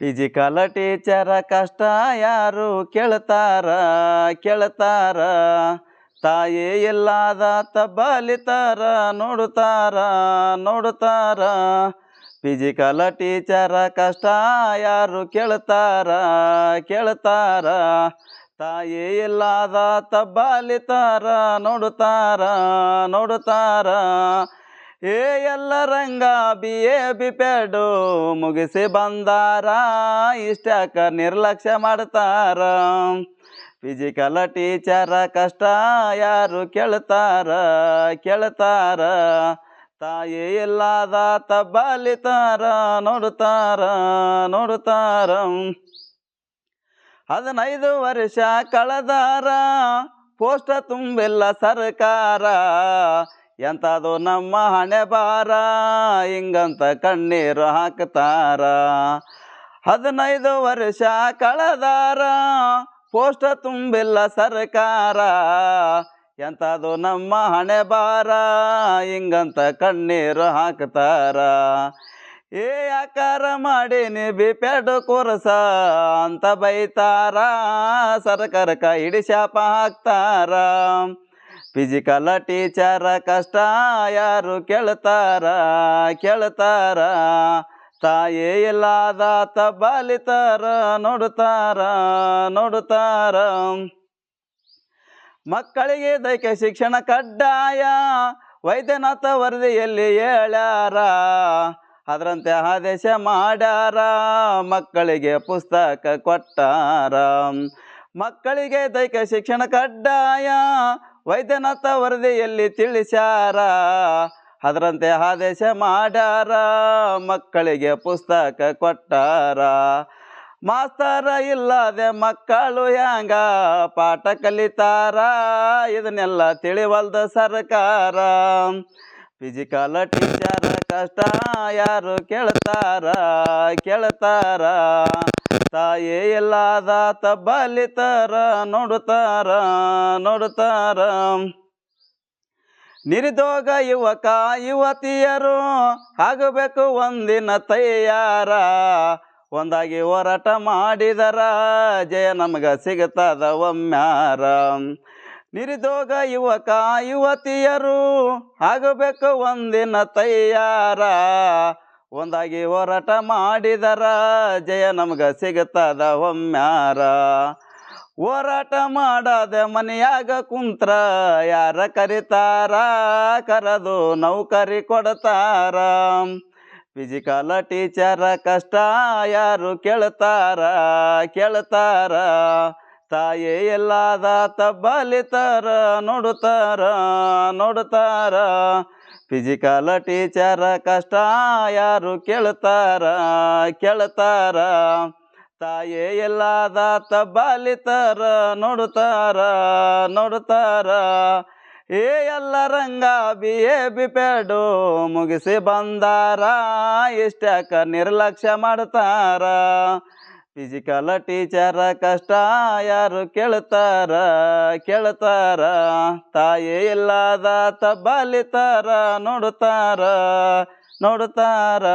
Physical teacher ಕಷ್ಟ ಯಾರು ಕೇಳ್ತಾರ ಕೇಳ್ತಾರ. ತಾಯಿ ಇಲ್ಲದ ತಬ್ಬಲಿತಾರ ನೋಡುತ್ತಾರ ನೋಡುತ್ತಾರ. ಫಿಸಿಕಲ್ ಟೀಚರ ಕಷ್ಟ ಯಾರು ಕೇಳ್ತಾರ ಕೇಳ್ತಾರ. ತಾಯಿ ಇಲ್ಲದ ತಬ್ಬಲಿತಾರ ನೋಡುತ್ತಾರ ನೋಡುತ್ತಾರ. ಏ ಎಲ್ಲರಂಗ ಬಿ ಪ್ಯಾಡು ಮುಗಿಸಿ ಬಂದಾರ, ಇಷ್ಟ್ಯಾಕ ನಿರ್ಲಕ್ಷ್ಯ ಮಾಡ್ತಾರ. ಫಿಸಿಕಲ್ ಟೀಚರ ಕಷ್ಟ ಯಾರು ಕೇಳ್ತಾರ ಕೇಳ್ತಾರ. ತಾಯಿ ಇಲ್ಲದ ತಬ್ಬಲಿತಾರ ನೋಡುತ್ತಾರ ನೋಡುತ್ತಾರ. 15 ವರ್ಷ ಕಳೆದಾರ, ಪೋಸ್ಟ್ ತುಂಬಿಲ್ಲ ಸರ್ಕಾರ. ಎಂಥದು ನಮ್ಮ ಹಣೆ ಬಾರ, ಹಿಂಗಂತ ಕಣ್ಣೀರು ಹಾಕ್ತಾರ. 15 ವರ್ಷ ಕಳೆದಾರ, ಪೋಸ್ಟ್ ತುಂಬಿಲ್ಲ ಸರ್ಕಾರ. ಎಂಥದು ನಮ್ಮ ಹಣೆ ಬಾರ, ಹಿಂಗಂತ ಕಣ್ಣೀರು ಹಾಕ್ತಾರ. ಏ ಆಕಾರ ಮಾಡೀನಿ ಬಿಪ್ಯಾಡ್ ಕೋರ್ಸ ಅಂತ ಬೈತಾರ, ಸರ್ಕಾರಕ್ಕೆ ಹಿಡಿ ಶಾಪ ಹಾಕ್ತಾರ. ಫಿಸಿಕಲ್ ಟೀಚರ ಕಷ್ಟ ಯಾರು ಕೇಳ್ತಾರ ಕೇಳ್ತಾರ. ತಾಯಿ ಇಲ್ಲದ ತಬ್ಬಲಿತಾರ ನೋಡುತ್ತಾರ ನೋಡುತ್ತಾರ. ಮಕ್ಕಳಿಗೆ ದೈಹಿಕ ಶಿಕ್ಷಣ ಕಡ್ಡಾಯ, ವೈದ್ಯನಾಥ ವರದಿಯಲ್ಲಿ ಹೇಳ್ಯಾರ. ಅದರಂತೆ ಆದೇಶ ಮಾಡ್ಯಾರ, ಮಕ್ಕಳಿಗೆ ಪುಸ್ತಕ ಕೊಟ್ಟಾರ. ಮಕ್ಕಳಿಗೆ ದೈಹಿಕ ಶಿಕ್ಷಣ ಕಡ್ಡಾಯ, ವೈದ್ಯನಾಥ ವರದಿಯಲ್ಲಿ ತಿಳಿಸ್ಯಾರ. ಅದರಂತೆ ಆದೇಶ ಮಾಡ್ಯಾರ, ಮಕ್ಕಳಿಗೆ ಪುಸ್ತಕ ಕೊಟ್ಟಾರ. ಮಾಸ್ತರ ಇಲ್ಲದೆ ಮಕ್ಕಳು ಹ್ಯಾಂಗ ಪಾಠ ಕಲಿತಾರ, ಇದನ್ನೆಲ್ಲ ತಿಳಿವಲ್ದ ಸರ್ಕಾರ. ಫಿಸಿಕಲ್ ಟೀಚರ ಕಷ್ಟ ಯಾರು ಕೇಳ್ತಾರ ಕೇಳ್ತಾರ. ತಾಯಿ ಇಲ್ಲದ ತಬ್ಬಲಿತಾರ ನೋಡುತ್ತಾರ ನೋಡುತ್ತಾರ. ನಿರುದ್ಯೋಗ ಯುವಕ ಯುವತಿಯರು ಆಗಬೇಕು ಒಂದಿನ ತಯಾರ. ಒಂದಾಗಿ ಹೋರಾಟ ಮಾಡಿದರ ಜಯ ನಮಗ ಸಿಗುತ್ತದ ಒಮ್ಮ್ಯಾರ. ನಿರುದ್ಯೋಗ ಯುವಕ ಯುವತಿಯರು ಆಗಬೇಕು ಒಂದಿನ ತಯಾರ. ಒಂದಾಗಿ ಹೋರಾಟ ಮಾಡಿದರ ಜಯ ನಮಗ ಸಿಗುತ್ತದ ಒಮ್ಮ್ಯಾರ. ಹೋರಾಟ ಮಾಡದೆ ಮನೆಯಾಗ ಕುಂತ್ರ ಯಾರ ಕರಿತಾರ, ಕರೆದು ನೌಕರಿ ಕೊಡ್ತಾರ. ಫಿಸಿಕಲ್ ಟೀಚರ ಕಷ್ಟ ಯಾರು ಕೇಳ್ತಾರ ಕೇಳ್ತಾರ. ತಾಯಿ ಇಲ್ಲದ ತಬ್ಬಲಿತಾರ ನೋಡುತ್ತಾರ ನೋಡುತ್ತಾರ. ಫಿಸಿಕಲ್ ಟೀಚರ ಕಷ್ಟ ಯಾರು ಕೇಳ್ತಾರ ಕೇಳ್ತಾರ. ತಾಯಿ ಇಲ್ಲದ ತಬ್ಬಲಿತಾರ ನೋಡುತ್ತಾರ ನೋಡುತ್ತಾರ. ಏ ಎಲ್ಲರಂಗ ಬಿ ಪ್ಯಾಡು ಮುಗಿಸಿ ಬಂದಾರ, ಇಷ್ಟ್ಯಾಕ ನಿರ್ಲಕ್ಷ್ಯ ಮಾಡ್ತಾರ. ಫಿಸಿಕಲ್ ಟೀಚರ ಕಷ್ಟ ಯಾರು ಕೇಳ್ತಾರ ಕೇಳ್ತಾರ. ತಾಯಿ ಇಲ್ಲದ ತಬ್ಬಲಿತಾರ ನೋಡುತ್ತಾರ ನೋಡುತ್ತಾರ.